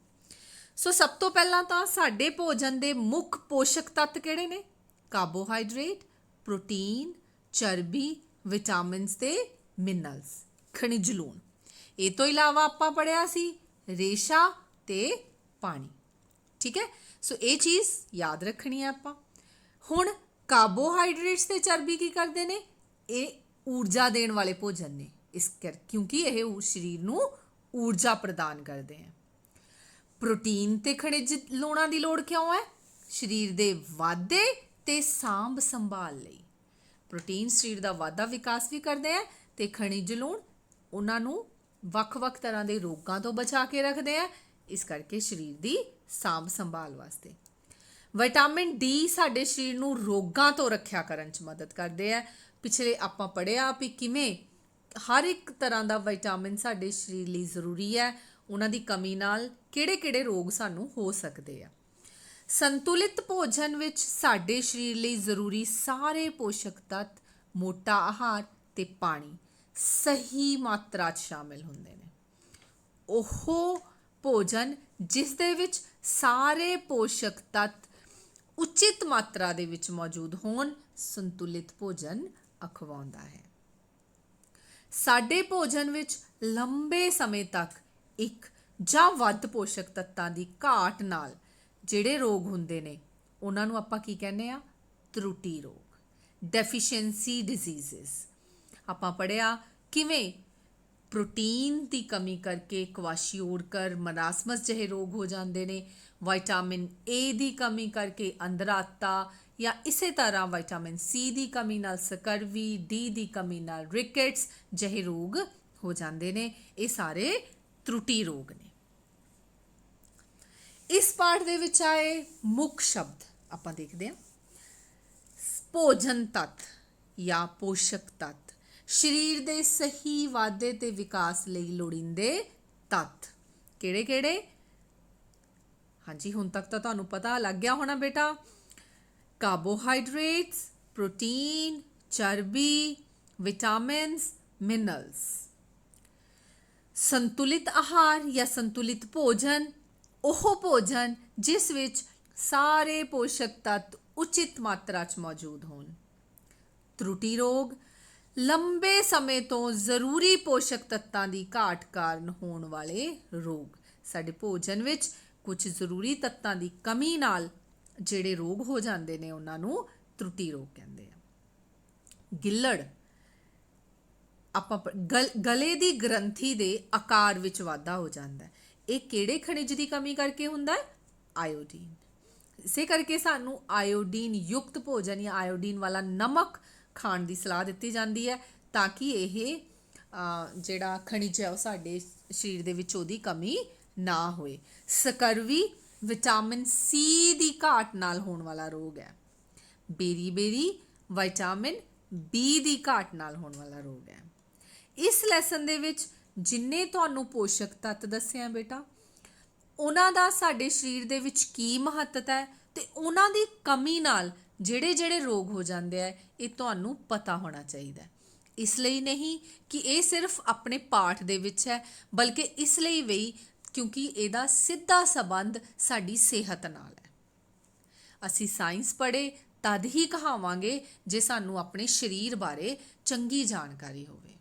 ਸੋ ਸਭ ਤੋਂ ਪਹਿਲਾਂ ਤਾਂ ਸਾਡੇ ਭੋਜਨ ਦੇ ਮੁੱਖ ਪੋਸ਼ਕ ਤੱਤ ਕਿਹੜੇ ਨੇ? ਕਾਰਬੋਹਾਈਡਰੇਟ, ਪ੍ਰੋਟੀਨ, ਚਰਬੀ, ਵਿਟਾਮਿਨਸ ਤੇ ਮਿਨਰਲਸ, ਖਣਿਜ ਲੂਣ। ਇਹ ਤੋਂ ਇਲਾਵਾ ਆਪਾਂ ਪੜ੍ਹਿਆ ਸੀ ਰੇਸ਼ਾ ਤੇ ਪਾਣੀ। ਠੀਕ ਹੈ, ਸੋ ਇਹ ਚੀਜ਼ ਯਾਦ ਰੱਖਣੀ ਹੈ ਆਪਾਂ। ਹੁਣ ਕਾਰਬੋਹਾਈਡਰੇਟਸ ਤੇ ਚਰਬੀ ਕੀ ਕਰਦੇ ਨੇ? ਇਹ ਊਰਜਾ ਦੇਣ ਵਾਲੇ ਭੋਜਨ ਨੇ, ਕਿਉਂਕਿ ਇਹ ਸਰੀਰ ਨੂੰ ਊਰਜਾ ਪ੍ਰਦਾਨ ਕਰਦੇ ਹੈ। ਪ੍ਰੋਟੀਨ ਤੇ ਖਣਿਜ ਲੂਣਾਂ ਦੀ ਲੋੜ ਕਿਉਂ ਹੈ? ਸਰੀਰ ਦੇ ਵਾਧੇ ਤੇ ਸਾਂਭ ਸੰਭਾਲ ਲਈ। ਪ੍ਰੋਟੀਨ ਸਰੀਰ ਦਾ ਵਾਧਾ ਵਿਕਾਸ ਵੀ ਕਰਦੇ ਆ ਤੇ ਖਣਿਜ ਲੂਣ ਉਹਨਾਂ ਨੂੰ ਵੱਖ-ਵੱਖ ਤਰ੍ਹਾਂ ਦੇ ਰੋਗਾਂ ਤੋਂ ਬਚਾ ਕੇ ਰੱਖਦੇ ਆ, ਇਸ ਕਰਕੇ ਸਰੀਰ ਦੀ ਸਾਂਭ ਸੰਭਾਲ ਵਾਸਤੇ। ਵਿਟਾਮਿਨ ਡੀ ਸਾਡੇ ਸਰੀਰ ਨੂੰ ਰੋਗਾਂ ਤੋਂ ਰੱਖਿਆ ਕਰਨ 'ਚ ਮਦਦ ਕਰਦੇ ਆ। ਪਿਛਲੇ ਆਪਾਂ ਪੜ੍ਹਿਆ ਵੀ ਕਿਵੇਂ ਹਰ ਇੱਕ ਤਰ੍ਹਾਂ ਦਾ ਵਿਟਾਮਿਨ ਸਾਡੇ ਸਰੀਰ ਲਈ ਜ਼ਰੂਰੀ ਹੈ, ਉਹਨਾਂ ਦੀ ਕਮੀ ਨਾਲ ਕਿਹੜੇ-ਕਿਹੜੇ ਰੋਗ ਸਾਨੂੰ ਹੋ ਸਕਦੇ ਆ। ਸੰਤੁਲਿਤ ਭੋਜਨ ਵਿੱਚ ਸਾਡੇ ਸਰੀਰ ਲਈ ਜ਼ਰੂਰੀ ਸਾਰੇ ਪੋਸ਼ਕ ਤੱਤ, ਮੋਟਾ ਆਹਾਰ ਤੇ ਪਾਣੀ ਸਹੀ ਮਾਤਰਾ 'ਚ ਸ਼ਾਮਿਲ ਹੁੰਦੇ ਨੇ। ਉਹ ਭੋਜਨ ਜਿਸ ਦੇ ਵਿੱਚ ਸਾਰੇ ਪੋਸ਼ਕ ਤੱਤ ਉਚਿਤ ਮਾਤਰਾ ਦੇ ਵਿੱਚ ਮੌਜੂਦ ਹੋਣ, ਸੰਤੁਲਿਤ ਭੋਜਨ ਅਖਵਾਉਂਦਾ ਹੈ। ਸਾਡੇ ਭੋਜਨ ਵਿੱਚ ਲੰਬੇ ਸਮੇਂ ਤੱਕ ਇੱਕ ਜਾਂ ਵੱਧ ਪੋਸ਼ਕ ਤੱਤਾਂ ਦੀ ਘਾਟ ਨਾਲ ਜਿਹੜੇ ਰੋਗ ਹੁੰਦੇ ਨੇ ਉਹਨਾਂ ਨੂੰ ਆਪਾਂ ਕੀ ਕਹਿੰਦੇ ਆ? ਤਰੁਟੀ ਰੋਗ, ਡੈਫੀਸ਼ੀਐਂਸੀ ਡਿਜ਼ੀਜ਼ਸ। ਆਪਾਂ ਪੜ੍ਹਿਆ ਕਿਵੇਂ ਪ੍ਰੋਟੀਨ ਦੀ ਕਮੀ ਕਰਕੇ ਕੁਆਸ਼ੀਓਰਕਰ, ਮਰਾਸਮਸ ਜਿਹੇ ਰੋਗ ਹੋ ਜਾਂਦੇ ਨੇ, ਵਿਟਾਮਿਨ ਏ ਦੀ ਕਮੀ ਕਰਕੇ ਅੰਧਰਾਤਾ, ਜਾਂ ਇਸੇ ਤਰ੍ਹਾਂ ਵਿਟਾਮਿਨ ਸੀ ਦੀ ਕਮੀ ਨਾਲ ਸਕਰਵੀ, ਡੀ ਦੀ ਕਮੀ ਨਾਲ ਰਿਕੇਟਸ ਜਿਹੇ ਰੋਗ ਹੋ ਜਾਂਦੇ ਨੇ। ਇਹ ਸਾਰੇ ਤਰੁਟੀ ਰੋਗ ਨੇ। ਇਸ ਪਾਠ ਦੇ ਵਿੱਚ ਆਏ ਮੁੱਖ ਸ਼ਬਦ ਆਪਾਂ ਦੇਖਦੇ ਹਾਂ। ਭੋਜਨ ਤੱਤ ਜਾਂ ਪੋਸ਼ਕ ਤੱਤ, ਸਰੀਰ ਦੇ ਸਹੀ ਵਾਧੇ ਤੇ ਵਿਕਾਸ ਲਈ ਲੋੜੀਂਦੇ ਤੱਤ ਕਿਹੜੇ-ਕਿਹੜੇ? ਹਾਂਜੀ, ਹੁਣ ਤੱਕ ਤਾਂ ਤੁਹਾਨੂੰ ਪਤਾ ਲੱਗ ਗਿਆ ਹੋਣਾ ਬੇਟਾ। ਕਾਰਬੋਹਾਈਡਰੇਟਸ, ਪ੍ਰੋਟੀਨ, ਚਰਬੀ, ਵਿਟਾਮਿਨਸ, ਮਿਨਰਲਸ। ਸੰਤੁਲਿਤ ਆਹਾਰ ਜਾਂ ਸੰਤੁਲਿਤ ਭੋਜਨ ਉਹ ਭੋਜਨ ਜਿਸ ਵਿੱਚ ਸਾਰੇ ਪੋਸ਼ਕ ਤੱਤ ਉਚਿਤ ਮਾਤਰਾ 'ਚ ਮੌਜੂਦ ਹੋਣ। ਤਰੁਟੀ ਰੋਗ ਲੰਬੇ ਸਮੇਂ ਤੋਂ ਜ਼ਰੂਰੀ ਪੋਸ਼ਕ ਤੱਤਾਂ ਦੀ ਘਾਟ ਕਾਰਨ ਹੋਣ ਵਾਲੇ ਰੋਗ। ਸਾਡੇ ਭੋਜਨ ਵਿੱਚ ਕੁਝ ਜ਼ਰੂਰੀ ਤੱਤਾਂ ਦੀ ਕਮੀ ਨਾਲ ਜਿਹੜੇ ਰੋਗ ਹੋ ਜਾਂਦੇ ਨੇ ਉਹਨਾਂ ਨੂੰ ਤਰੁਟੀ ਰੋਗ ਕਹਿੰਦੇ ਆ। ਗਿੱਲੜ ਆਪਾਂ ਗਲੇ ਦੀ ਗ੍ਰੰਥੀ ਦੇ ਆਕਾਰ ਵਿੱਚ ਵਾਧਾ ਹੋ ਜਾਂਦਾ ਹੈ। ਇਹ ਕਿਹੜੇ ਖਣਿਜ ਦੀ ਕਮੀ ਕਰਕੇ ਹੁੰਦਾ ਹੈ? ਆਇਓਡੀਨ। ਇਸੇ ਕਰਕੇ ਸਾਨੂੰ ਆਇਓਡੀਨ ਯੁਕਤ ਭੋਜਨ ਜਾਂ ਆਇਓਡੀਨ ਵਾਲਾ ਨਮਕ ਖਾਣ ਦੀ ਸਲਾਹ ਦਿੱਤੀ ਜਾਂਦੀ ਹੈ ਤਾਂ ਕਿ ਇਹ ਜਿਹੜਾ ਖਣਿਜ ਹੈ ਉਹ ਸਾਡੇ ਸਰੀਰ ਦੇ ਵਿੱਚ ਉਹਦੀ ਕਮੀ ਨਾ ਹੋਏ। ਸਕਰਵੀ ਵਿਟਾਮਿਨ ਸੀ ਦੀ ਘਾਟ ਨਾਲ ਹੋਣ ਵਾਲਾ ਰੋਗ ਹੈ। ਬੇਰੀ ਵਿਟਾਮਿਨ ਬੀ ਦੀ ਘਾਟ ਨਾਲ ਹੋਣ ਵਾਲਾ ਰੋਗ ਹੈ। ਇਸ ਲੈਸਨ ਦੇ ਵਿੱਚ ਜਿੰਨੇ ਤੁਹਾਨੂੰ ਪੋਸ਼ਕ ਤੱਤ ਦੱਸਿਆ ਬੇਟਾ, ਉਹਨਾਂ ਦਾ ਸਾਡੇ ਸਰੀਰ ਦੇ ਵਿੱਚ ਕੀ ਮਹੱਤਤਾ ਹੈ ਤੇ ਉਹਨਾਂ ਦੀ ਕਮੀ ਨਾਲ ਜਿਹੜੇ ਰੋਗ ਹੋ ਜਾਂਦੇ ਆ ਇਹ ਤੁਹਾਨੂੰ ਪਤਾ ਹੋਣਾ ਚਾਹੀਦਾ। ਇਸ ਲਈ ਨਹੀਂ ਕਿ ਇਹ ਸਿਰਫ ਆਪਣੇ ਪਾਠ ਦੇ ਵਿੱਚ ਹੈ, ਬਲਕਿ ਇਸ ਲਈ ਵੀ ਕਿਉਂਕਿ ਇਹਦਾ ਸਿੱਧਾ ਸੰਬੰਧ ਸਾਡੀ ਸਿਹਤ ਨਾਲ ਹੈ। ਅਸੀਂ ਸਾਇੰਸ ਪੜ੍ਹੇ ਤਦ ਹੀ ਕਹਾਵਾਂਗੇ ਜੇ ਸਾਨੂੰ ਆਪਣੇ ਸਰੀਰ ਬਾਰੇ ਚੰਗੀ ਜਾਣਕਾਰੀ ਹੋਵੇ।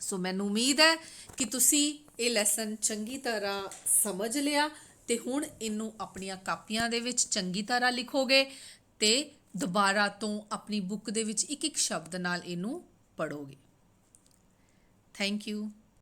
ਸੋ ਮੈਨੂੰ ਉਮੀਦ ਹੈ ਕਿ ਤੁਸੀਂ ਇਹ ਲੈਸਨ ਚੰਗੀ ਤਰ੍ਹਾਂ ਸਮਝ ਲਿਆ ਤੇ ਹੁਣ ਇਹਨੂੰ ਆਪਣੀਆਂ ਕਾਪੀਆਂ ਦੇ ਵਿੱਚ ਚੰਗੀ ਤਰ੍ਹਾਂ ਲਿਖੋਗੇ ਤੇ ਦੁਬਾਰਾ ਤੋਂ ਆਪਣੀ ਬੁੱਕ ਦੇ ਵਿੱਚ ਇੱਕ ਸ਼ਬਦ ਨਾਲ ਇਹਨੂੰ ਪੜ੍ਹੋਗੇ। Thank you.